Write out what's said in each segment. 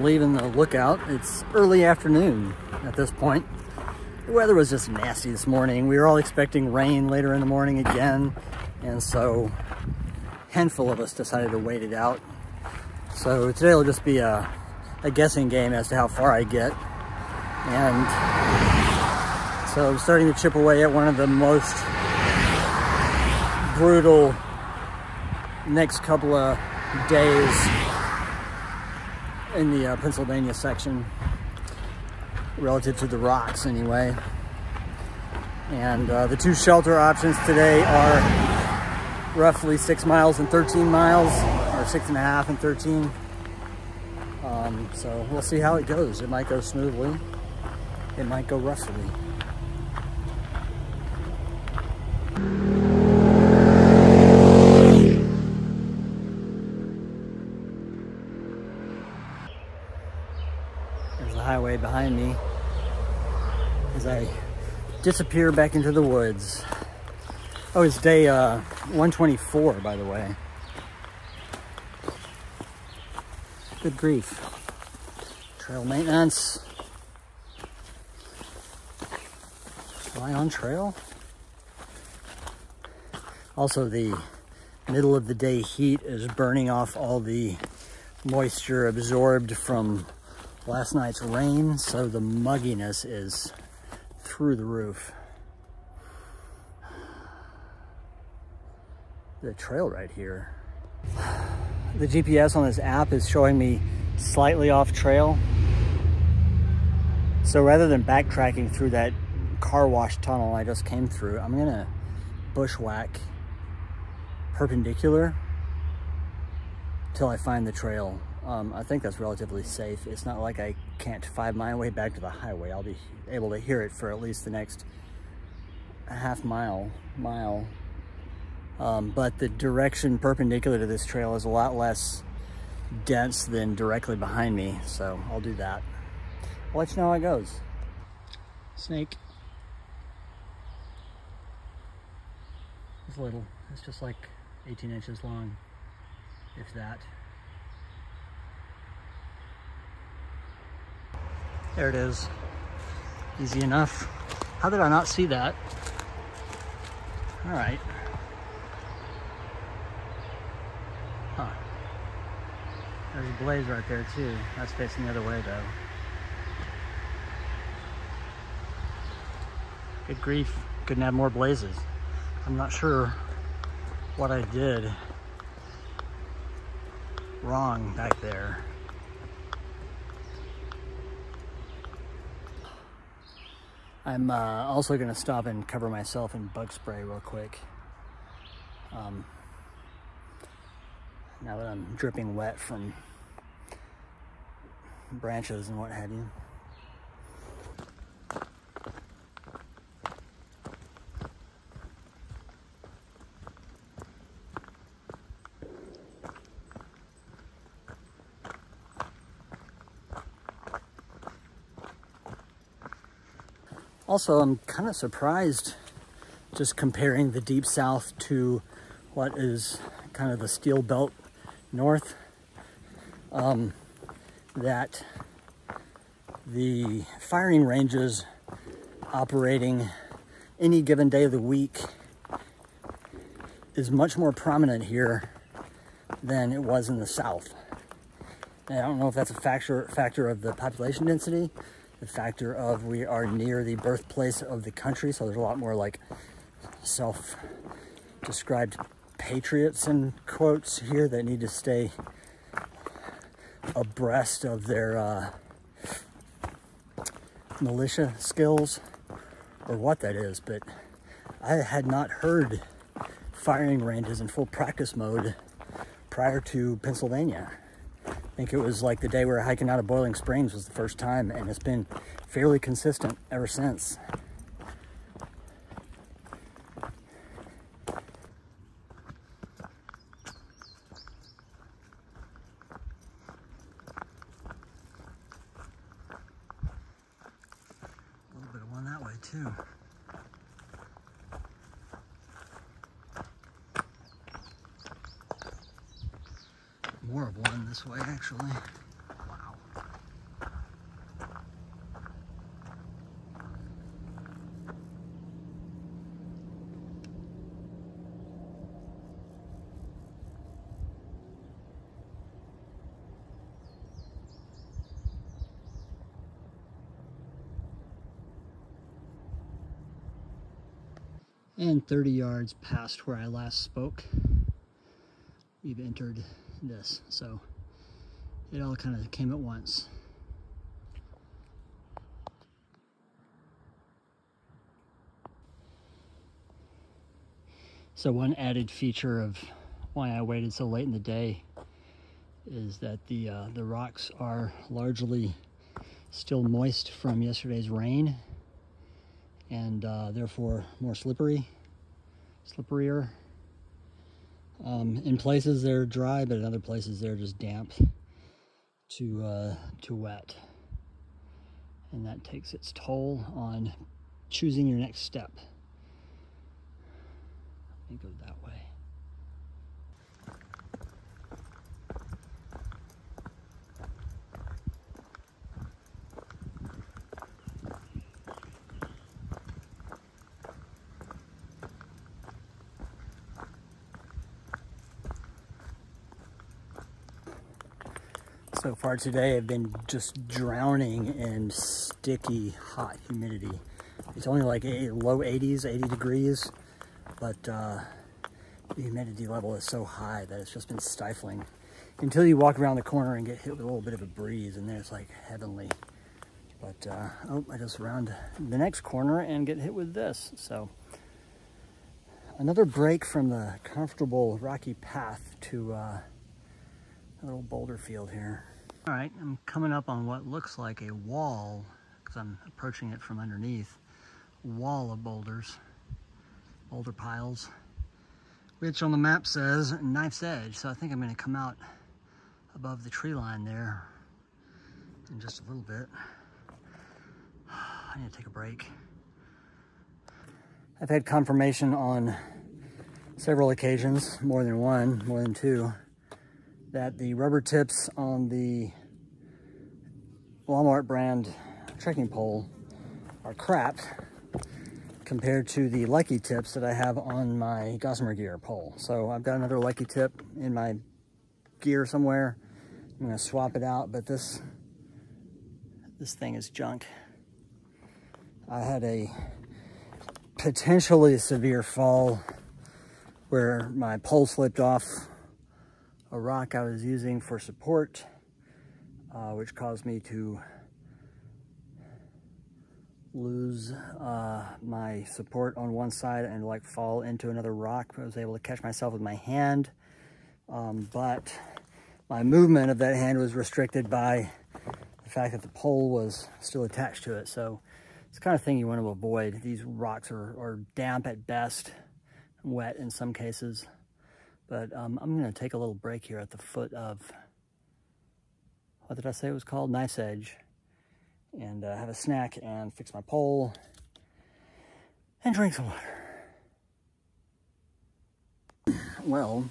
leaving the lookout. It's early afternoon at this point. The weather was just nasty this morning. We were all expecting rain later in the morning again, and so a handful of us decided to wait it out. So today will just be a guessing game as to how far I get. And so I'm starting to chip away at one of the most brutal next couple of days in the Pennsylvania section, relative to the rocks anyway. And the two shelter options today are roughly 6 miles and 13 miles, or 6.5 and 13. So we'll see how it goes. It might go smoothly, it might go roughly. There's the highway behind me as I disappear back into the woods. Oh, it's day 124, by the way. Good grief. Trail maintenance. Am I on trail? Also, the middle of the day heat is burning off all the moisture absorbed from last night's rain, so the mugginess is through the roof. The trail right here. The GPS on this app is showing me slightly off trail. So rather than backtracking through that car wash tunnel I just came through, I'm gonna bushwhack perpendicular till I find the trail. I think that's relatively safe. It's not like I can't find my way back to the highway. I'll be able to hear it for at least the next half mile. But the direction perpendicular to this trail is a lot less dense than directly behind me, so I'll do that. I'll let you know how it goes. Snake. It's little. It's just like 18 inches long, if that. There it is. Easy enough. How did I not see that? All right. Huh. There's a blaze right there too. That's facing the other way though. Good grief. Couldn't have more blazes. I'm not sure what I did wrong back there. I'm also gonna stop and cover myself in bug spray real quick. Now that I'm dripping wet from branches and what have you. Also, I'm kind of surprised, just comparing the Deep South to what is kind of the Steel Belt North, that the firing ranges operating any given day of the week is much more prominent here than it was in the South. And I don't know if that's a factor of the population density, the factor of we are near the birthplace of the country, so there's a lot more like self-described patriots in quotes here that need to stay abreast of their militia skills, or what that is. But I had not heard firing ranges in full practice mode prior to Pennsylvania. I think it was like the day we were hiking out of Boiling Springs was the first time, and it's been fairly consistent ever since. A little bit of one that way too. More of one this way, actually. Wow. And 30 yards past where I last spoke, we've entered this. So it all kind of came at once. So one added feature of why I waited so late in the day is that the rocks are largely still moist from yesterday's rain, and therefore more slipperier. In places they're dry, but in other places they're just damp to wet, and that takes its toll on choosing your next step. Let me go that way. So far today, I've been just drowning in sticky, hot humidity. It's only like low 80s, 80 degrees, but the humidity level is so high that it's just been stifling. Until you walk around the corner and get hit with a little bit of a breeze, and then it's like heavenly. But, oh, I just round the next corner and get hit with this. So, another break from the comfortable rocky path to a little boulder field here. All right, I'm coming up on what looks like a wall, because I'm approaching it from underneath. Wall of boulders, boulder piles, which on the map says knife's edge. So I think I'm going to come out above the tree line there in just a little bit. I need to take a break. I've had confirmation on several occasions, more than one, more than two, that the rubber tips on the Walmart brand trekking pole are crap compared to the Lucky tips that I have on my Gossamer Gear pole. So I've got another Lucky tip in my gear somewhere. I'm gonna swap it out, but this thing is junk. I had a potentially severe fall where my pole slipped off a rock I was using for support, which caused me to lose my support on one side and like fall into another rock. I was able to catch myself with my hand, but my movement of that hand was restricted by the fact that the pole was still attached to it. So it's the kind of thing you want to avoid. These rocks are damp at best, wet in some cases. But I'm going to take a little break here at the foot of, what did I say it was called? Knife's Edge. And have a snack and fix my pole and drink some water. Well,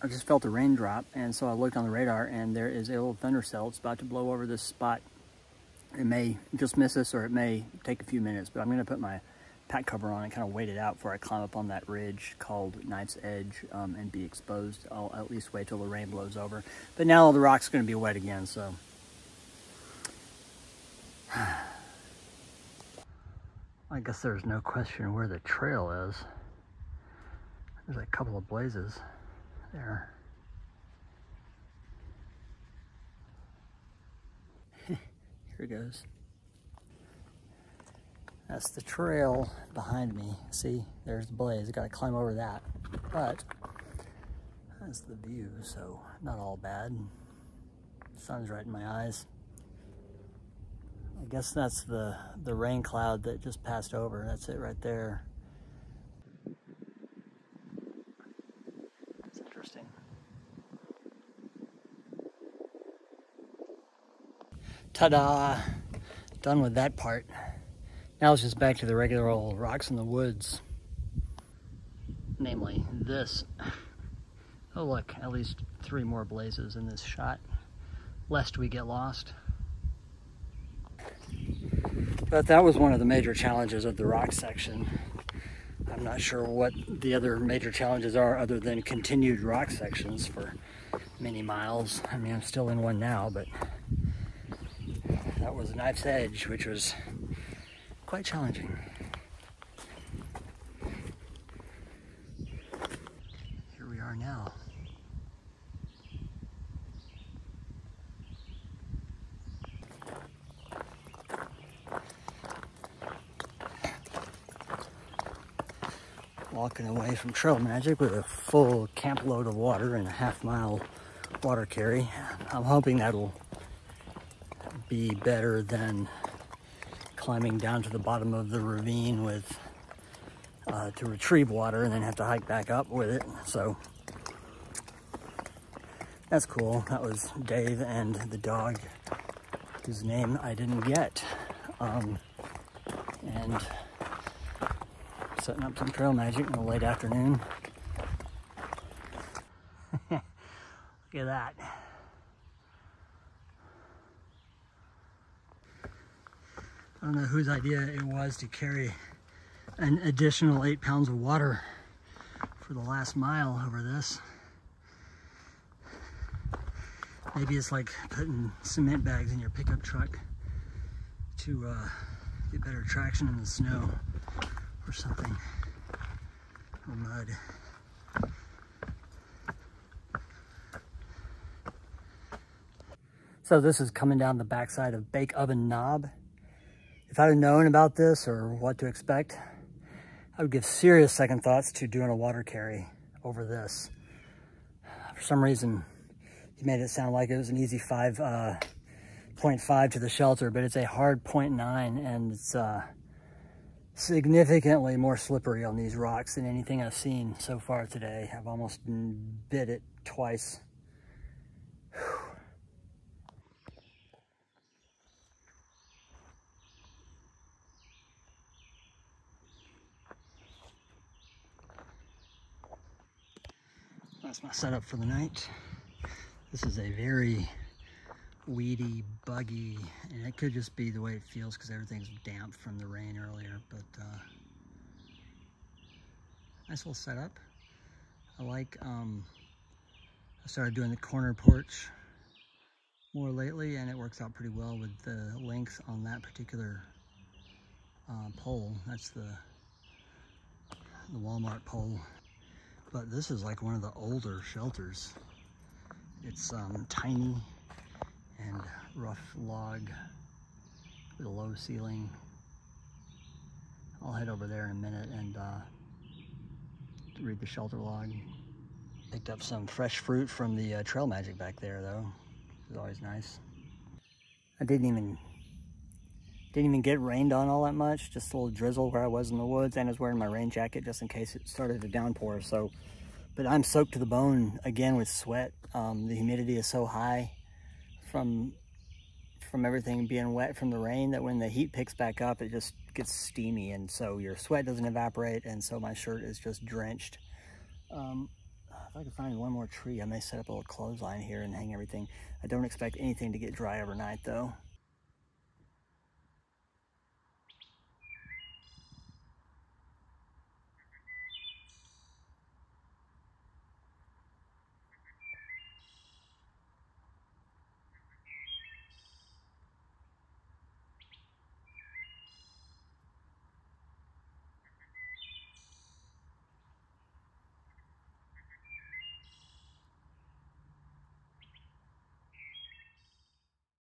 I just felt a raindrop, and so I looked on the radar, and there is a little thunder cell. It's about to blow over this spot. It may just miss us, or it may take a few minutes, but I'm going to put my pack cover on and kind of wait it out before I climb up on that ridge called Knife's Edge and be exposed. I'll at least wait till the rain blows over. But now all the rock's going to be wet again, so. I guess there's no question where the trail is. There's a couple of blazes there. Here it goes. That's the trail behind me. See, there's the blaze. I gotta climb over that. But that's the view, so not all bad. Sun's right in my eyes. I guess that's the rain cloud that just passed over. That's it right there. That's interesting. Ta-da! Done with that part. Now it's just back to the regular old rocks in the woods. Namely this. Oh look, at least 3 more blazes in this shot, lest we get lost. But that was one of the major challenges of the rock section. I'm not sure what the other major challenges are other than continued rock sections for many miles. I mean, I'm still in one now, but that was Knife's Edge, which was quite challenging. Here we are now. Walking away from Trail Magic with a full camp load of water and a half-mile water carry. I'm hoping that'll be better than climbing down to the bottom of the ravine with to retrieve water and then have to hike back up with it. So that's cool. That was Dave and the dog, whose name I didn't get. And setting up some trail magic in the late afternoon. Look at that. I don't know whose idea it was to carry an additional 8 pounds of water for the last mile over this. Maybe it's like putting cement bags in your pickup truck to get better traction in the snow or something, or mud. So this is coming down the backside of Bake Oven Knob. If I had known about this or what to expect, I would give serious second thoughts to doing a water carry over this. For some reason, you made it sound like it was an easy 0.5 to the shelter, but it's a hard 0.9, and it's significantly more slippery on these rocks than anything I've seen so far today. I've almost bit it twice. Whew. That's my setup for the night. This is a very weedy, buggy, and it could just be the way it feels because everything's damp from the rain earlier, but nice little setup. I like, I started doing the corner porch more lately, and it works out pretty well with the length on that particular pole. That's the Walmart pole. But this is like one of the older shelters. It's tiny and rough log with a low ceiling. I'll head over there in a minute and read the shelter log. Picked up some fresh fruit from the trail magic back there though, which is always nice. I didn't even get rained on all that much, just a little drizzle where I was in the woods, and I was wearing my rain jacket just in case it started to downpour. So, but I'm soaked to the bone again with sweat. The humidity is so high from everything being wet from the rain that when the heat picks back up, it just gets steamy, and so your sweat doesn't evaporate, and so my shirt is just drenched. If I could find one more tree, I may set up a little clothesline here and hang everything. I don't expect anything to get dry overnight though.